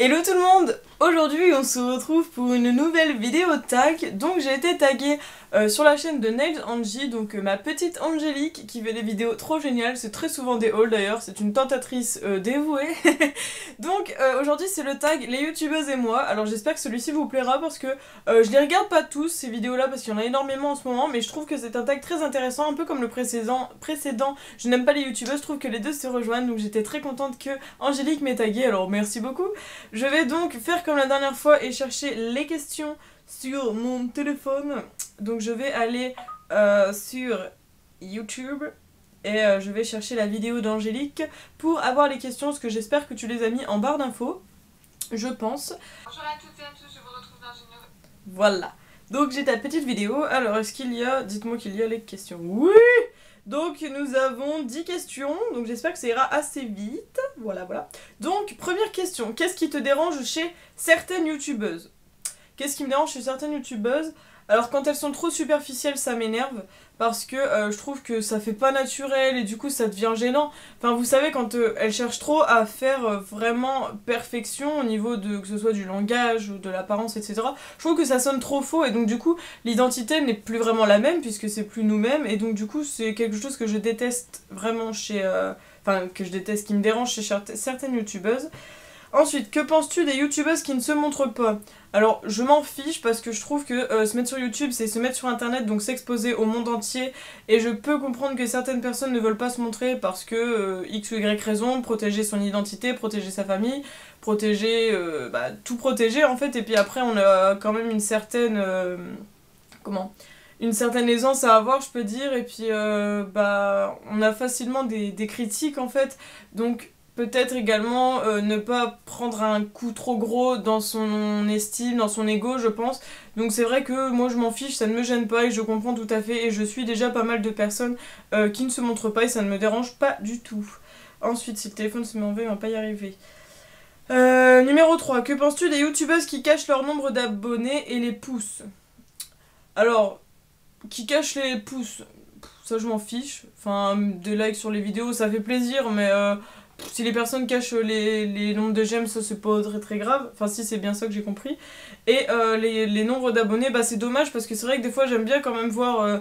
Hello tout le monde! Aujourd'hui on se retrouve pour une nouvelle vidéo tag. Donc j'ai été taguée sur la chaîne de Nails Angie, donc ma petite Angélique qui fait des vidéos trop géniales. C'est très souvent des hauls d'ailleurs, c'est une tentatrice dévouée. Donc aujourd'hui c'est le tag les youtubeuses et moi. Alors j'espère que celui-ci vous plaira parce que je les regarde pas tous ces vidéos là parce qu'il y en a énormément en ce moment, mais je trouve que c'est un tag très intéressant, un peu comme le précédent. Je n'aime pas les youtubeuses, je trouve que les deux se rejoignent, donc j'étais très contente que Angélique m'ait taguée, alors merci beaucoup. Je vais donc faire comme la dernière fois et chercher les questions sur mon téléphone. Donc je vais aller sur YouTube et je vais chercher la vidéo d'Angélique pour avoir les questions, parce que j'espère que tu les as mis en barre d'infos, je pense. Bonjour à toutes et à tous, je vous retrouve dans une nouvelle... Voilà, donc j'ai ta petite vidéo. Alors est-ce qu'il y a... Dites-moi qu'il y a les questions. Oui! Donc nous avons 10 questions, donc j'espère que ça ira assez vite. Voilà. Donc première question, qu'est-ce qui te dérange chez certaines youtubeuses? Qu'est-ce qui me dérange chez certaines youtubeuses? Alors quand elles sont trop superficielles, ça m'énerve, parce que je trouve que ça fait pas naturel et du coup ça devient gênant. Enfin vous savez, quand elles cherchent trop à faire vraiment perfection au niveau de, que ce soit du langage ou de l'apparence, etc. Je trouve que ça sonne trop faux et donc du coup l'identité n'est plus vraiment la même puisque c'est plus nous-mêmes, et donc du coup c'est quelque chose que je déteste vraiment chez... Enfin que je déteste, qui me dérange chez certaines youtubeuses. Ensuite, que penses-tu des youtubeuses qui ne se montrent pas? Alors, je m'en fiche parce que je trouve que se mettre sur YouTube, c'est se mettre sur internet, donc s'exposer au monde entier. Et je peux comprendre que certaines personnes ne veulent pas se montrer parce que X ou Y raison, protéger son identité, protéger sa famille, protéger... tout protéger en fait. Et puis après, on a quand même une certaine... une certaine aisance à avoir, je peux dire. Et puis, on a facilement des critiques en fait. Donc... Peut-être également ne pas prendre un coup trop gros dans son estime, dans son ego, je pense. Donc c'est vrai que moi je m'en fiche, ça ne me gêne pas et je comprends tout à fait. Et je suis déjà pas mal de personnes qui ne se montrent pas et ça ne me dérange pas du tout. Ensuite, si le téléphone se met en veille, on va pas y arriver. Numéro 3. Que penses-tu des youtubeuses qui cachent leur nombre d'abonnés et les pouces? Alors, qui cachent les pouces, ça je m'en fiche. Enfin, des likes sur les vidéos, ça fait plaisir, mais... si les personnes cachent les nombres de j'aime, ça c'est pas très grave. Enfin si, c'est bien ça que j'ai compris. Et les nombres d'abonnés, c'est dommage parce que c'est vrai que des fois j'aime bien quand même voir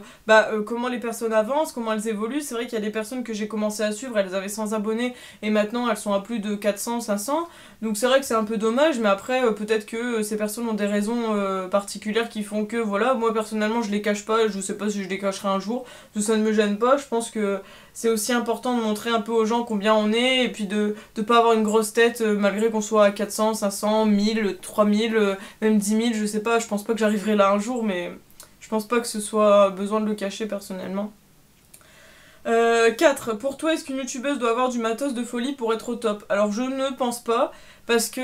comment les personnes avancent, comment elles évoluent. C'est vrai qu'il y a des personnes que j'ai commencé à suivre, elles avaient 100 abonnés et maintenant elles sont à plus de 400, 500. Donc c'est vrai que c'est un peu dommage, mais après peut-être que ces personnes ont des raisons particulières qui font que voilà, moi personnellement je les cache pas et je sais pas si je les cacherai un jour. Ça ne me gêne pas, je pense que c'est aussi important de montrer un peu aux gens combien on est et puis de pas avoir une grosse tête malgré qu'on soit à 400, 500, 1000, 3000, même 10 000, je sais pas, je pense pas que j'arriverai là un jour, mais je pense pas que ce soit besoin de le cacher personnellement. 4. Pour toi, est-ce qu'une youtubeuse doit avoir du matos de folie pour être au top? Alors je ne pense pas, parce que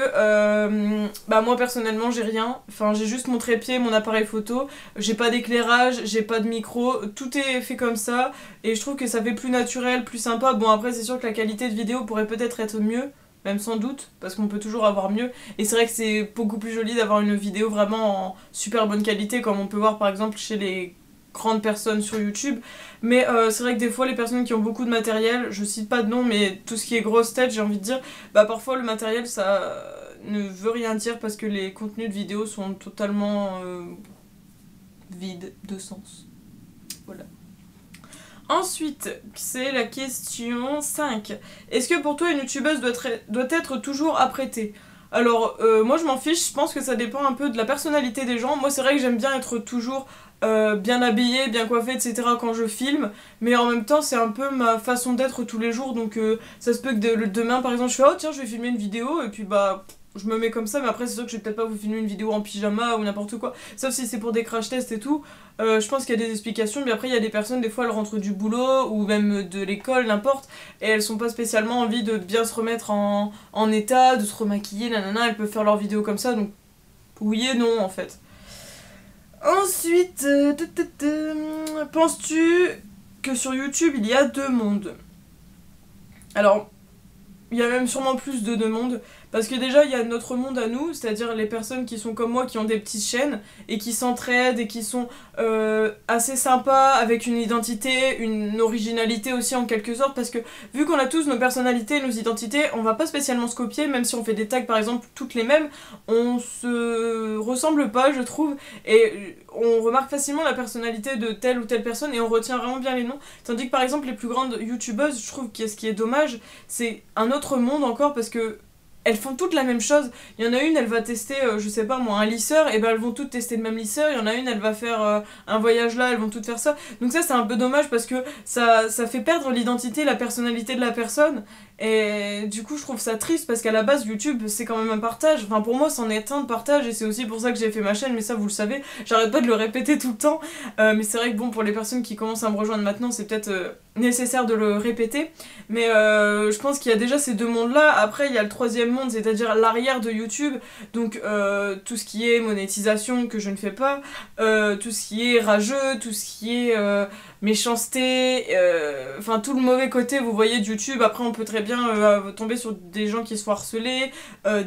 moi personnellement j'ai rien, enfin j'ai juste mon trépied, mon appareil photo, j'ai pas d'éclairage, j'ai pas de micro, tout est fait comme ça et je trouve que ça fait plus naturel, plus sympa. Bon après c'est sûr que la qualité de vidéo pourrait peut-être être mieux, même sans doute, parce qu'on peut toujours avoir mieux, et c'est vrai que c'est beaucoup plus joli d'avoir une vidéo vraiment en super bonne qualité comme on peut voir par exemple chez les grandes personnes sur YouTube, mais c'est vrai que des fois les personnes qui ont beaucoup de matériel, je cite pas de nom, mais tout ce qui est grosse tête, j'ai envie de dire, parfois le matériel ça ne veut rien dire parce que les contenus de vidéos sont totalement vides de sens. Voilà. Ensuite, c'est la question 5. Est-ce que pour toi une youtubeuse doit être toujours apprêtée? Alors, moi je m'en fiche, je pense que ça dépend un peu de la personnalité des gens. Moi c'est vrai que j'aime bien être toujours bien habillée, bien coiffée, etc. quand je filme, mais en même temps c'est un peu ma façon d'être tous les jours, donc ça se peut que demain par exemple je fais oh tiens je vais filmer une vidéo, et puis je me mets comme ça, mais après c'est sûr que je vais peut-être pas vous filmer une vidéo en pyjama ou n'importe quoi, sauf si c'est pour des crash tests et tout. Je pense qu'il y a des explications, mais après il y a des personnes, des fois elles rentrent du boulot ou même de l'école, n'importe, et elles sont pas spécialement envie de bien se remettre en état, de se remaquiller, nanana, elles peuvent faire leurs vidéos comme ça, donc oui et non en fait. Ensuite, penses-tu que sur YouTube il y a deux mondes? Alors, il y a même sûrement plus de deux mondes, Parce que déjà, il y a notre monde à nous, c'est-à-dire les personnes qui sont comme moi, qui ont des petites chaînes, et qui s'entraident, et qui sont assez sympas, avec une identité, une originalité aussi en quelque sorte, parce que vu qu'on a tous nos personnalités, nos identités, on va pas spécialement se copier, même si on fait des tags par exemple toutes les mêmes, on se ressemble pas, je trouve, et on remarque facilement la personnalité de telle ou telle personne, et on retient vraiment bien les noms. Tandis que par exemple les plus grandes youtubeuses, je trouve que ce qui est dommage, c'est un autre monde encore, parce que elles font toutes la même chose. Il y en a une, elle va tester, je sais pas moi, un lisseur, et ben elles vont toutes tester le même lisseur. Il y en a une, elle va faire un voyage là, elles vont toutes faire ça. Donc ça, c'est un peu dommage parce que ça fait perdre l'identité, la personnalité de la personne. Et du coup, je trouve ça triste parce qu'à la base, YouTube, c'est quand même un partage. Enfin, pour moi, c'en est un de partage et c'est aussi pour ça que j'ai fait ma chaîne, mais ça, vous le savez. J'arrête pas de le répéter tout le temps. Mais c'est vrai que bon, pour les personnes qui commencent à me rejoindre maintenant, c'est peut-être nécessaire de le répéter. Mais je pense qu'il y a déjà ces deux mondes-là. Après, il y a le troisième monde, c'est-à-dire l'arrière de YouTube. Donc, tout ce qui est monétisation que je ne fais pas, tout ce qui est rageux, tout ce qui est méchanceté, enfin tout le mauvais côté, vous voyez, de YouTube. Après, on peut très bien tomber sur des gens qui se font harceler,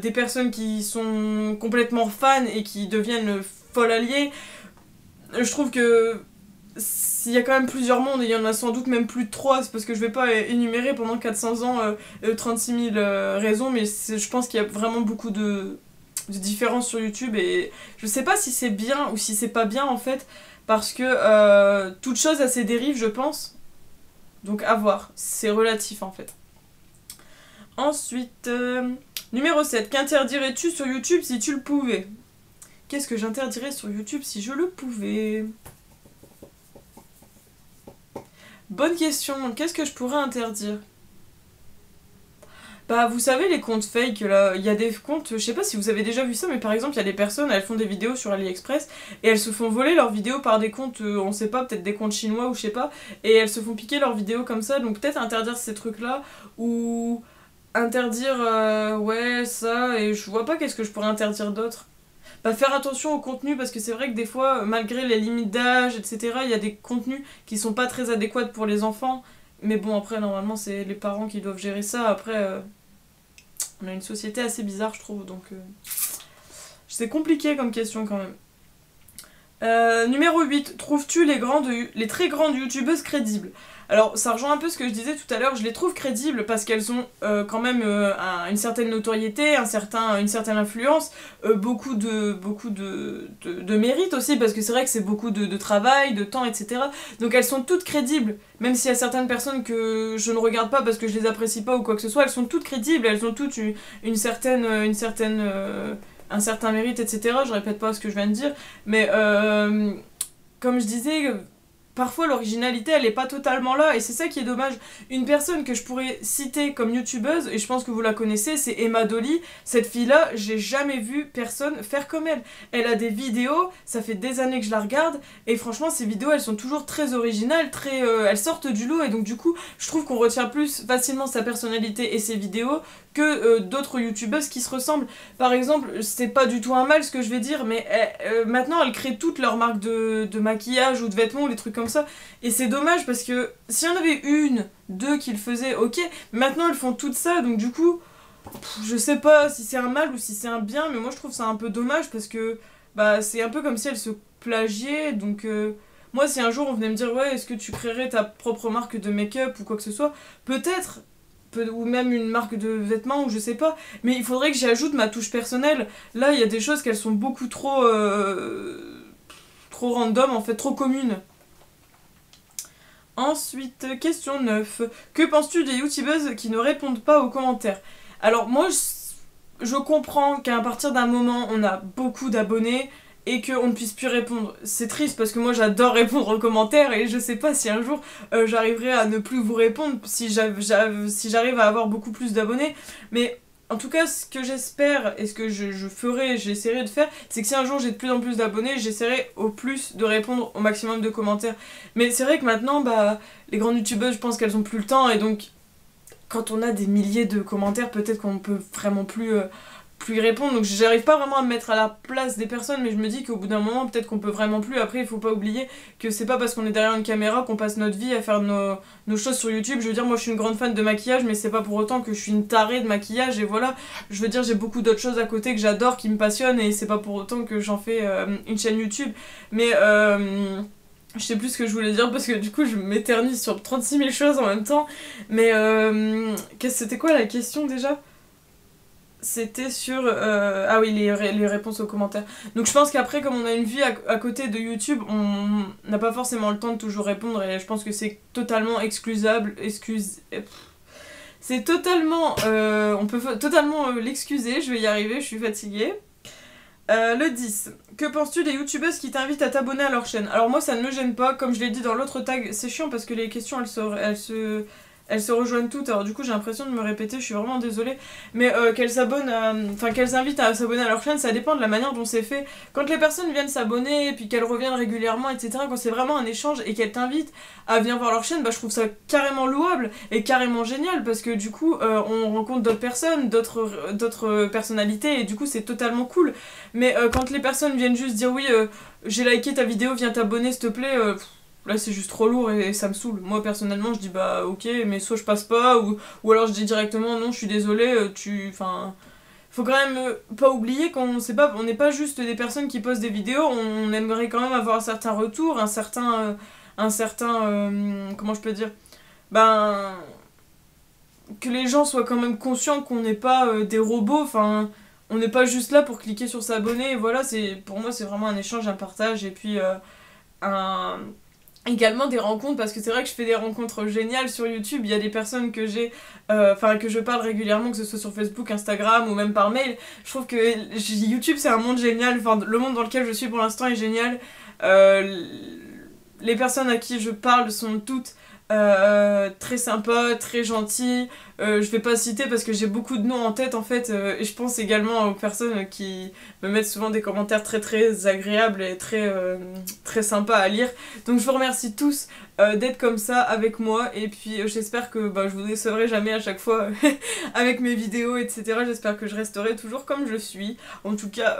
des personnes qui sont complètement fans et qui deviennent folles alliées. Je trouve que s'il y a quand même plusieurs mondes, et il y en a sans doute même plus de 3, c'est parce que je vais pas énumérer pendant 400 ans 36 000 raisons, mais je pense qu'il y a vraiment beaucoup de différences sur YouTube, et je sais pas si c'est bien ou si c'est pas bien en fait, parce que toute chose a ses dérives, je pense. Donc à voir, c'est relatif en fait. Ensuite, numéro 7, qu'interdirais-tu sur YouTube si tu le pouvais? Qu'est-ce que j'interdirais sur YouTube si je le pouvais? Bonne question, qu'est-ce que je pourrais interdire? Bah vous savez les comptes fake là, il y a des comptes, je sais pas si vous avez déjà vu ça, mais par exemple il y a des personnes, elles font des vidéos sur AliExpress et elles se font voler leurs vidéos par des comptes, on sait pas, peut-être des comptes chinois ou je sais pas, et elles se font piquer leurs vidéos comme ça, donc peut-être interdire ces trucs là, ou interdire ouais ça, et je vois pas qu'est-ce que je pourrais interdire d'autre. Bah faire attention au contenu, parce que c'est vrai que des fois, malgré les limites d'âge, etc., il y a des contenus qui sont pas très adéquats pour les enfants. Mais bon, après, normalement, c'est les parents qui doivent gérer ça. Après, on a une société assez bizarre, je trouve. Donc, c'est compliqué comme question quand même. Numéro 8. Trouves-tu les très grandes youtubeuses crédibles? Alors, ça rejoint un peu ce que je disais tout à l'heure. Je les trouve crédibles parce qu'elles ont quand même une certaine notoriété, une certaine influence, beaucoup de mérite aussi, parce que c'est vrai que c'est beaucoup de travail, de temps, etc. Donc elles sont toutes crédibles, même s'il y a certaines personnes que je ne regarde pas parce que je les apprécie pas ou quoi que ce soit, elles sont toutes crédibles, elles ont toutes un certain mérite, etc. Je répète pas ce que je viens de dire, mais comme je disais, parfois l'originalité elle est pas totalement là, et c'est ça qui est dommage. Une personne que je pourrais citer comme youtubeuse, et je pense que vous la connaissez, c'est Emma Dolly. Cette fille là, j'ai jamais vu personne faire comme elle. Elle a des vidéos, ça fait des années que je la regarde, et franchement ces vidéos elles sont toujours très originales, elles sortent du lot, et donc du coup je trouve qu'on retient plus facilement sa personnalité et ses vidéos que d'autres youtubeuses qui se ressemblent. Par exemple, c'est pas du tout un mal ce que je vais dire, mais maintenant elles créent toutes leurs marques de maquillage ou de vêtements ou des trucs comme ça, et c'est dommage parce que s'il y en avait une, deux qui le faisaient, ok, maintenant elles font toutes ça, donc du coup je sais pas si c'est un mal ou si c'est un bien, mais moi je trouve ça un peu dommage parce que bah c'est un peu comme si elles se plagiaient, donc moi si un jour on venait me dire ouais est-ce que tu créerais ta propre marque de make-up ou quoi que ce soit, peut-être, ou même une marque de vêtements ou je sais pas, mais il faudrait que j'y ajoute ma touche personnelle. Là il y a des choses qu'elles sont beaucoup trop random en fait, trop communes. Ensuite, question 9. Que penses-tu des youtubeuses qui ne répondent pas aux commentaires? Alors moi je comprends qu'à partir d'un moment on a beaucoup d'abonnés et qu'on ne puisse plus répondre. C'est triste parce que moi j'adore répondre aux commentaires, et je sais pas si un jour j'arriverai à ne plus vous répondre si j'arrive à avoir beaucoup plus d'abonnés, mais en tout cas ce que j'espère et ce que j'essaierai de faire, c'est que si un jour j'ai de plus en plus d'abonnés, j'essaierai au plus de répondre au maximum de commentaires. Mais c'est vrai que maintenant bah les grandes youtubeuses, je pense qu'elles ont plus le temps, et donc quand on a des milliers de commentaires, peut-être qu'on peut vraiment plus plus y répondre, donc j'arrive pas vraiment à me mettre à la place des personnes, mais je me dis qu'au bout d'un moment peut-être qu'on peut vraiment plus. Après il faut pas oublier que c'est pas parce qu'on est derrière une caméra qu'on passe notre vie à faire nos choses sur YouTube. Je veux dire, moi je suis une grande fan de maquillage, mais c'est pas pour autant que je suis une tarée de maquillage, et voilà, je veux dire, j'ai beaucoup d'autres choses à côté que j'adore, qui me passionnent, et c'est pas pour autant que j'en fais une chaîne YouTube. Mais je sais plus ce que je voulais dire parce que du coup je m'éternise sur 36 000 choses en même temps. Mais c'était quoi la question déjà? C'était sur... ah oui, les réponses aux commentaires. Donc je pense qu'après, comme on a une vie à côté de YouTube, on n'a pas forcément le temps de toujours répondre, et je pense que c'est totalement excusable. C'est totalement... on peut totalement l'excuser, je vais y arriver, je suis fatiguée. Le 10. Que penses-tu des youtubeuses qui t'invitent à t'abonner à leur chaîne? Alors moi ça ne me gêne pas, comme je l'ai dit dans l'autre tag, c'est chiant parce que les questions elles se rejoignent toutes, alors du coup j'ai l'impression de me répéter, je suis vraiment désolée, mais qu'elles invitent à s'abonner à leur chaîne, ça dépend de la manière dont c'est fait. Quand les personnes viennent s'abonner, et puis qu'elles reviennent régulièrement, etc., quand c'est vraiment un échange et qu'elles t'invitent à venir voir leur chaîne, bah je trouve ça carrément louable et carrément génial, parce que du coup on rencontre d'autres personnes, d'autres personnalités, et du coup c'est totalement cool. Mais quand les personnes viennent juste dire oui, j'ai liké ta vidéo, viens t'abonner s'il te plaît, là c'est juste trop lourd et ça me saoule. Moi personnellement je dis bah ok, mais soit je passe pas, ou alors je dis directement non je suis désolée, enfin... Faut quand même pas oublier qu'on n'est pas juste des personnes qui postent des vidéos, on aimerait quand même avoir un certain retour, comment je peux dire, ben... que les gens soient quand même conscients qu'on n'est pas des robots, enfin... On n'est pas juste là pour cliquer sur s'abonner, et voilà, pour moi c'est vraiment un échange, un partage, et puis également des rencontres, parce que c'est vrai que je fais des rencontres géniales sur YouTube. Il y a des personnes que que je parle régulièrement, que ce soit sur Facebook, Instagram ou même par mail. Je trouve que YouTube c'est un monde génial, enfin le monde dans lequel je suis pour l'instant est génial. Les personnes à qui je parle sont toutes très sympas, très gentilles. Je vais pas citer parce que j'ai beaucoup de noms en tête en fait, et je pense également aux personnes qui me mettent souvent des commentaires très très agréables et très sympas à lire. Donc je vous remercie tous d'être comme ça avec moi, et puis j'espère que je vous décevrai jamais à chaque fois avec mes vidéos, etc. J'espère que je resterai toujours comme je suis. En tout cas,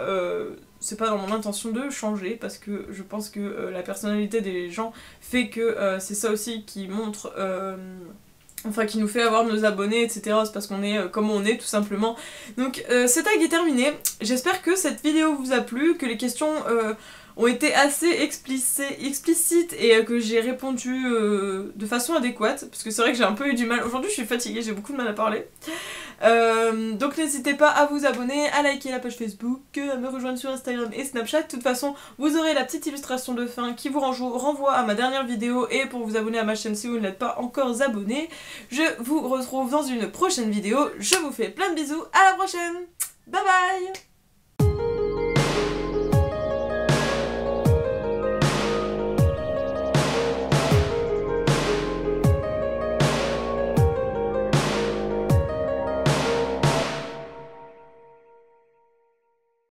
c'est pas dans mon intention de changer, parce que je pense que la personnalité des gens fait que c'est ça aussi qui montre... qui nous fait avoir nos abonnés, etc. C'est parce qu'on est comme on est, tout simplement. Donc, ce tag est terminé. J'espère que cette vidéo vous a plu, que les questions ont été assez explicites, et que j'ai répondu de façon adéquate. Parce que c'est vrai que j'ai un peu eu du mal. Aujourd'hui, je suis fatiguée, j'ai beaucoup de mal à parler. Donc n'hésitez pas à vous abonner, à liker la page Facebook, à me rejoindre sur Instagram et Snapchat. De toute façon, vous aurez la petite illustration de fin qui vous renvoie à ma dernière vidéo, et pour vous abonner à ma chaîne si vous ne l'êtes pas encore abonné. Je vous retrouve dans une prochaine vidéo. Je vous fais plein de bisous, à la prochaine. Bye bye.